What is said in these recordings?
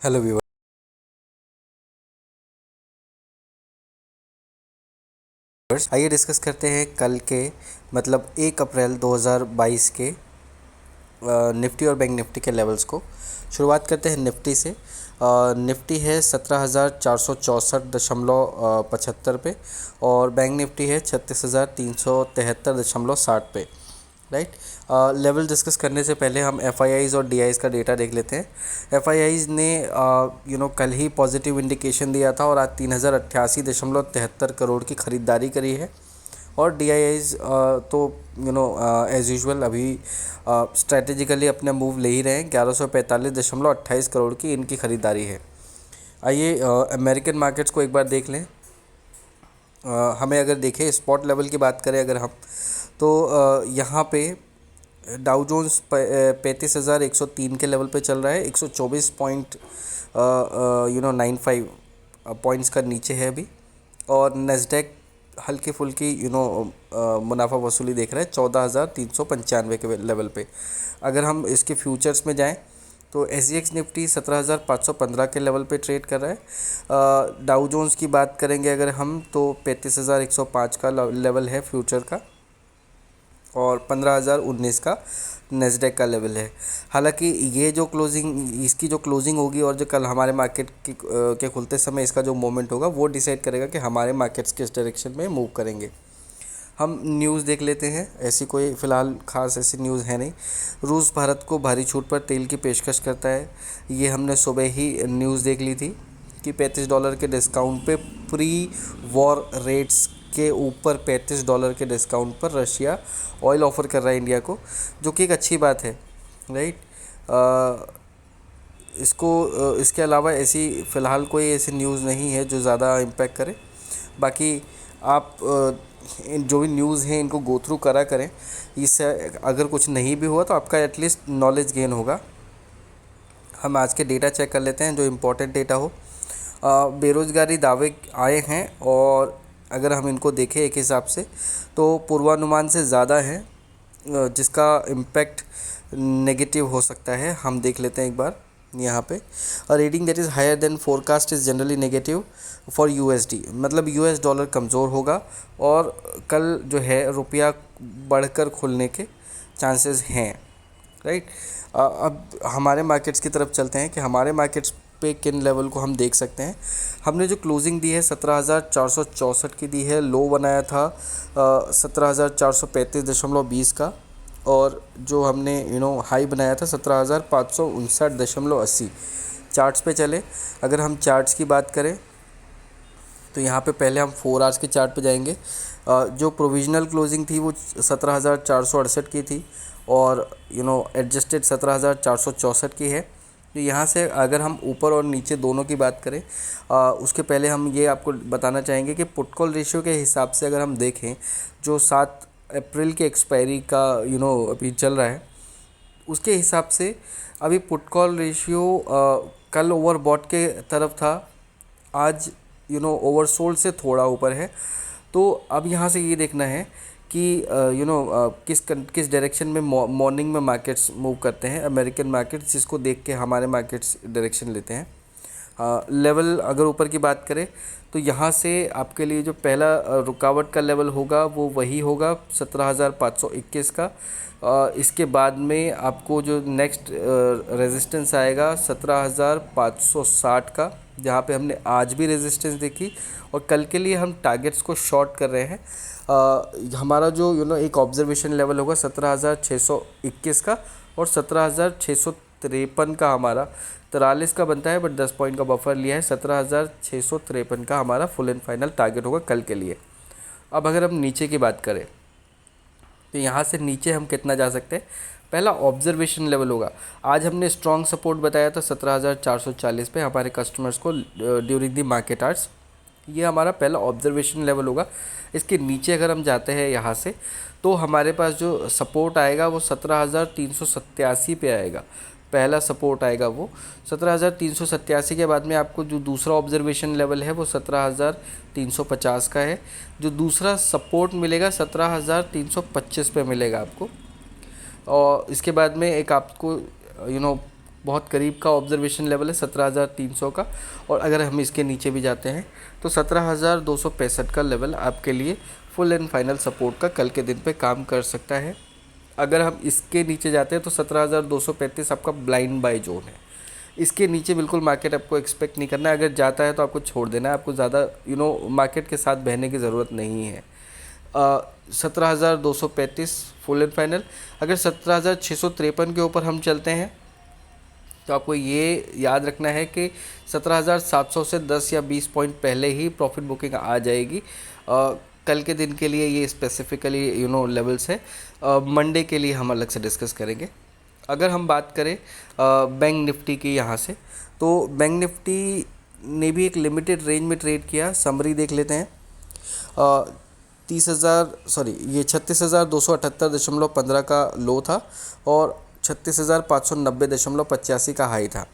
Hello viewers. आइए discuss करते हैं कल के मतलब 1 अप्रैल 2022 के निफ्टी और बैंक निफ्टी के लेवल्स को। शुरुआत करते हैं निफ्टी से। निफ्टी है 17,464.75 पे और बैंक निफ्टी है 36,373.60 पे। राइट। लेवल डिस्कस करने से पहले हम एफ आई आईज़ और डी आईज़ का डेटा देख लेते हैं। एफ आई आईज़ ने कल ही पॉजिटिव इंडिकेशन दिया था और आज 3,088.73 करोड़ की ख़रीदारी करी है। और डी आई आईज़ तो एज़ यूजुअल अभी स्ट्रैटेजिकली अपने मूव ले ही रहे हैं। 1145.28 करोड़ की इनकी ख़रीदारी है। आइए अमेरिकन मार्केट्स को एक बार देख लें। हमें अगर देखें स्पॉट लेवल की बात करें अगर हम तो यहाँ पे डाउ जोन्स 35,103 के लेवल पे चल रहा है। 124 पॉइंट 95 पॉइंट्स का नीचे है अभी। और नेस्डेक हल्की फुल्की मुनाफा वसूली देख रहा है 14,395 के लेवल पे। अगर हम इसके फ्यूचर्स में जाएं तो एस जी एक्स निफ्टी 17,515 के लेवल पे ट्रेड कर रहा है। डाउ जोन्स की बात करेंगे अगर हम तो 35,105 का लेवल है फ्यूचर का और 15,019 का नेस्डेक का लेवल है। हालांकि ये जो इसकी जो क्लोजिंग होगी और जो कल हमारे मार्केट के खुलते समय इसका जो मोमेंट होगा वो डिसाइड करेगा कि हमारे मार्केट्स किस डायरेक्शन में मूव करेंगे। हम न्यूज़ देख लेते हैं। ऐसी कोई फ़िलहाल ख़ास ऐसी न्यूज़ है नहीं। रूस भारत को भारी छूट पर तेल की पेशकश करता है। ये हमने सुबह ही न्यूज़ देख ली थी कि $35 के डिस्काउंट पे प्री वॉर रेट्स के ऊपर $35 के डिस्काउंट पर रशिया ऑयल ऑफ़र कर रहा है इंडिया को, जो कि एक अच्छी बात है। राइट। इसके अलावा ऐसी फ़िलहाल कोई ऐसी न्यूज़ नहीं है जो ज़्यादा इम्पैक्ट करे। बाकी आप जो भी न्यूज़ हैं इनको गो थ्रू करा करें। इससे अगर कुछ नहीं भी हुआ तो आपका एटलीस्ट नॉलेज गेन होगा। हम आज के डेटा चेक कर लेते हैं जो इम्पोर्टेंट डेटा हो। बेरोज़गारी दावे आए हैं और अगर हम इनको देखें एक हिसाब से तो पूर्वानुमान से ज़्यादा है, जिसका इम्पैक्ट नेगेटिव हो सकता है। हम देख लेते हैं एक बार यहाँ पे। Reading that is higher than forecast is generally negative for USD, मतलब यूएस डॉलर कमज़ोर होगा और कल जो है रुपया बढ़कर खुलने के चांसेस हैं। राइट। अब हमारे मार्केट्स की तरफ चलते हैं कि हमारे मार्केट्स पे किन लेवल को हम देख सकते हैं। हमने जो क्लोजिंग दी है 17,464 की दी है। लो बनाया था 17,435.20 का और जो हमने हाई बनाया था 17,559.80। चार्ट्स पे चले अगर हम चार्ट्स की बात करें तो यहाँ पे पहले हम 4 आवर्स के चार्ट पे जाएंगे। जो प्रोविजनल क्लोजिंग थी वो 17,468 की थी और एडजस्टेड 17,464 की है। तो यहाँ से अगर हम ऊपर और नीचे दोनों की बात करें उसके पहले हम ये आपको बताना चाहेंगे कि पुट कॉल रेशियो के हिसाब से अगर हम देखें जो 7 अप्रैल के एक्सपायरी का अभी चल रहा है उसके हिसाब से अभी पुट कॉल रेशियो कल ओवरबॉट के तरफ था, आज ओवरसोल्ड से थोड़ा ऊपर है। तो अब यहाँ से ये देखना है कि किस डायरेक्शन में मॉर्निंग में मार्केट्स मूव करते हैं अमेरिकन मार्केट्स, जिसको देख के हमारे मार्केट्स डायरेक्शन लेते हैं। लेवल अगर ऊपर की बात करें तो यहाँ से आपके लिए जो पहला रुकावट का लेवल होगा वो वही होगा 17,521 का। इसके बाद में आपको जो नेक्स्ट रेजिस्टेंस आएगा 17,560 का, जहाँ पे हमने आज भी रेजिस्टेंस देखी और कल के लिए हम टारगेट्स को शॉर्ट कर रहे हैं। हमारा जो एक ऑब्जर्वेशन लेवल होगा 17,621 का और 17,653 का हमारा 43 का बनता है, बट 10 पॉइंट का बफर लिया है। 17,653 का हमारा फुल एंड फाइनल टारगेट होगा कल के लिए। अब अगर हम नीचे की बात करें तो यहाँ से नीचे हम कितना जा सकते हैं। पहला ऑब्जर्वेशन लेवल होगा, आज हमने स्ट्रॉन्ग सपोर्ट बताया था 17,440 पे हमारे कस्टमर्स को ड्यूरिंग द मार्केट आवर्स। ये हमारा पहला ऑब्जर्वेशन लेवल होगा। इसके नीचे अगर हम जाते हैं यहाँ से तो हमारे पास जो सपोर्ट आएगा वो 17,387 पे आएगा। पहला सपोर्ट आएगा वो 17,387 के बाद में आपको जो दूसरा ऑब्जर्वेशन लेवल है वो 17,350 का है। जो दूसरा सपोर्ट मिलेगा 17,325 पे मिलेगा आपको। और इसके बाद में एक आपको बहुत करीब का ऑब्जर्वेशन लेवल है 17,300 का। और अगर हम इसके नीचे भी जाते हैं तो 17,265 का लेवल आपके लिए फुल एंड फाइनल सपोर्ट का कल के दिन पे काम कर सकता है। अगर हम इसके नीचे जाते हैं तो 17,235 आपका ब्लाइंड बाय जोन है। इसके नीचे बिल्कुल मार्केट आपको एक्सपेक्ट नहीं करना है। अगर जाता है तो आपको छोड़ देना है, आपको ज़्यादा मार्केट के साथ बहने की ज़रूरत नहीं है। 17,235 फुल एंड फाइनल। अगर 17,653 के ऊपर हम चलते हैं तो आपको ये याद रखना है कि 17,700 से 10 या 20 पॉइंट पहले ही प्रॉफिट बुकिंग आ जाएगी। कल के दिन के लिए ये स्पेसिफिकली लेवल्स है। मंडे के लिए हम अलग से डिस्कस करेंगे। अगर हम बात करें बैंक निफ्टी की यहाँ से, तो बैंक निफ्टी ने भी एक लिमिटेड रेंज में ट्रेड किया। समरी देख लेते हैं। 36,278.15 का लो था और 36,590.85 का हाई था,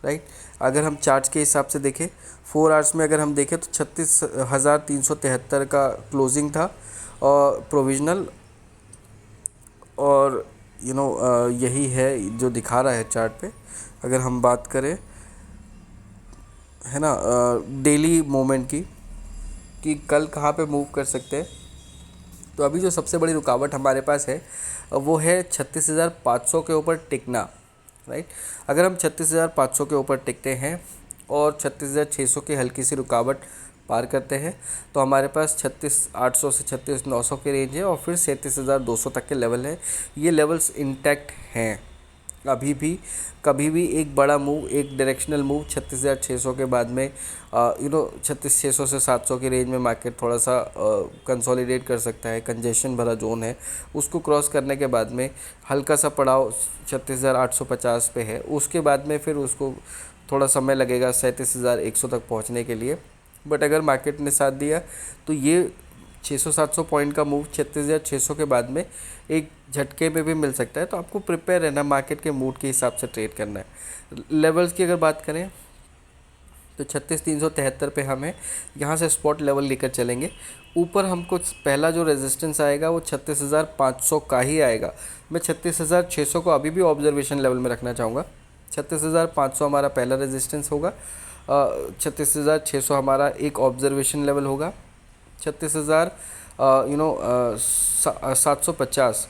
राइट। अगर हम चार्ट के हिसाब से देखें, 4 आवर्स में अगर हम देखें तो 36,373 का क्लोजिंग था और प्रोविजनल। और यही है जो दिखा रहा है चार्ट पे। अगर हम बात करें है ना डेली मोमेंट की कि कल कहाँ पे मूव कर सकते हैं, तो अभी जो सबसे बड़ी रुकावट हमारे पास है वो है 36,500 के ऊपर टिकना, राइट। अगर हम 36,500 के ऊपर टिकते हैं और 36,600 की हल्की सी रुकावट पार करते हैं तो हमारे पास 36,800 से 36,900 की रेंज है और फिर 37,200 तक के लेवल है। ये लेवल्स इंटैक्ट हैं अभी भी। कभी भी एक बड़ा मूव, एक डायरेक्शनल मूव 36,600 के बाद में 36,600 से 700 की रेंज में मार्केट थोड़ा सा कंसोलिडेट कर सकता है। कंजेशन भरा जोन है, उसको क्रॉस करने के बाद में हल्का सा पड़ाव 36,850 पे है। उसके बाद में फिर उसको थोड़ा समय लगेगा 37,100 तक पहुंचने के लिए। बट अगर मार्केट ने साथ दिया तो ये 600-700 पॉइंट का मूव 36,600 के बाद में एक झटके में भी मिल सकता है। तो आपको प्रिपेयर रहना, मार्केट के मूड के हिसाब से ट्रेड करना है। लेवल्स की अगर बात करें तो 36,373 पे हमें यहाँ से स्पॉट लेवल लेकर चलेंगे। ऊपर हमको पहला जो रेजिस्टेंस आएगा वो 36,500 का ही आएगा। मैं 36,600 को अभी भी ऑब्जर्वेशन लेवल में रखना चाहूँगा। 36,500 हमारा पहला रेजिस्टेंस होगा। 36,600 हमारा एक ऑब्जर्वेशन लेवल होगा। 36,750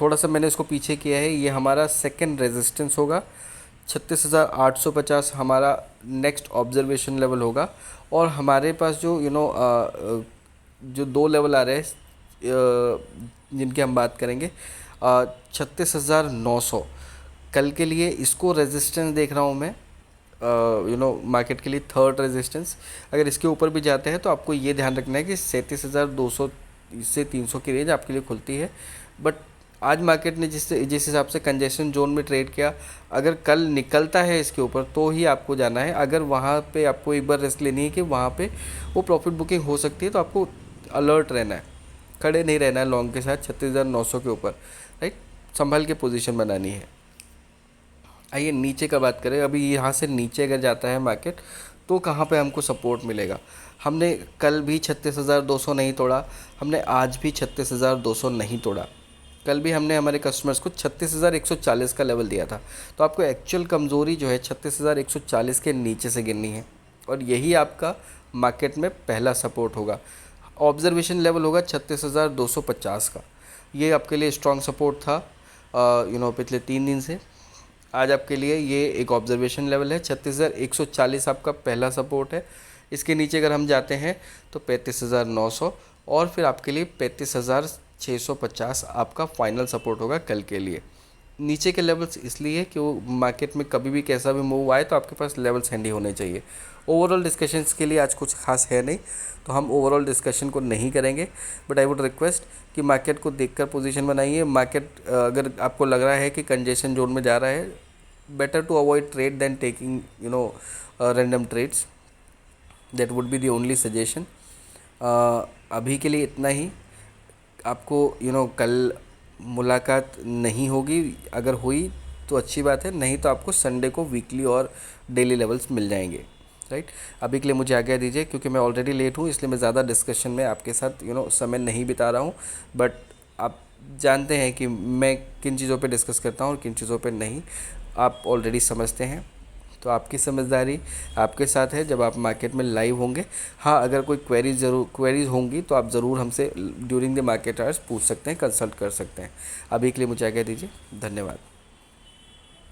थोड़ा सा मैंने इसको पीछे किया है, ये हमारा सेकंड रेजिस्टेंस होगा। 36,850 हमारा नेक्स्ट ऑब्जर्वेशन लेवल होगा। और हमारे पास जो जो दो लेवल आ रहे हैं जिनकी हम बात करेंगे, 36,900 कल के लिए इसको रेजिस्टेंस देख रहा हूँ मैं, मार्केट के लिए थर्ड रेजिस्टेंस। अगर इसके ऊपर भी जाते हैं तो आपको ये ध्यान रखना है कि 37,200 से 300 की रेंज आपके लिए खुलती है। बट आज मार्केट ने जिस हिसाब से कंजेशन जोन में ट्रेड किया, अगर कल निकलता है इसके ऊपर तो ही आपको जाना है। अगर वहाँ पे आपको एक बार रिस्क लेनी है कि वहाँ पे वो प्रॉफिट बुकिंग हो सकती है तो आपको अलर्ट रहना है, खड़े नहीं रहना है लॉन्ग के साथ 36,900 के ऊपर, राइट। संभल के पोजीशन बनानी है। आइए नीचे का बात करें। अभी यहाँ से नीचे अगर जाता है मार्केट तो कहाँ पे हमको सपोर्ट मिलेगा। हमने कल भी 36,200 नहीं तोड़ा, हमने आज भी 36,200 नहीं तोड़ा। कल भी हमने हमारे कस्टमर्स को 36,140 का लेवल दिया था। तो आपको एक्चुअल कमज़ोरी जो है 36,140 के नीचे से गिननी है और यही आपका मार्केट में पहला सपोर्ट होगा। ऑब्जर्वेशन लेवल होगा 36,250 का। ये आपके लिए स्ट्रॉन्ग सपोर्ट था पिछले 3 दिन से। आज आपके लिए ये एक ऑब्जर्वेशन लेवल है। 36,140 आपका पहला सपोर्ट है। इसके नीचे अगर हम जाते हैं तो 35,900 और फिर आपके लिए 35,650 आपका फाइनल सपोर्ट होगा कल के लिए। नीचे के लेवल्स इसलिए कि वो मार्केट में कभी भी कैसा भी मूव आए तो आपके पास लेवल्स हैंडी होने चाहिए। ओवरऑल डिस्कशंस के लिए आज कुछ खास है नहीं, तो हम ओवरऑल डिस्कशन को नहीं करेंगे। बट आई वुड रिक्वेस्ट कि मार्केट को देखकर पोजीशन बनाइए। मार्केट अगर आपको लग रहा है कि कंजेशन जोन में जा रहा है, better to avoid trade than taking random trades. That would be the only suggestion. अभी के लिए इतना ही। आपको कल मुलाकात नहीं होगी, अगर हुई तो अच्छी बात है, नहीं तो आपको संडे को वीकली और डेली लेवल्स मिल जाएंगे, राइट। अभी के लिए मुझे आज्ञा दीजिए क्योंकि मैं ऑलरेडी लेट हूँ, इसलिए मैं ज़्यादा डिस्कशन में आपके साथ समय नहीं बिता रहा हूँ। बट आप जानते हैं कि मैं किन चीज़ों पे डिस्कस करता हूँ और किन चीज़ों पे नहीं। आप ऑलरेडी समझते हैं। तो आपकी समझदारी आपके साथ है जब आप मार्केट में लाइव होंगे। हाँ, अगर कोई क्वेरीज होंगी तो आप ज़रूर हमसे ड्यूरिंग द मार्केट आवर्स पूछ सकते हैं, कंसल्ट कर सकते हैं। अभी के लिए मुझे आज्ञा दीजिए, धन्यवाद।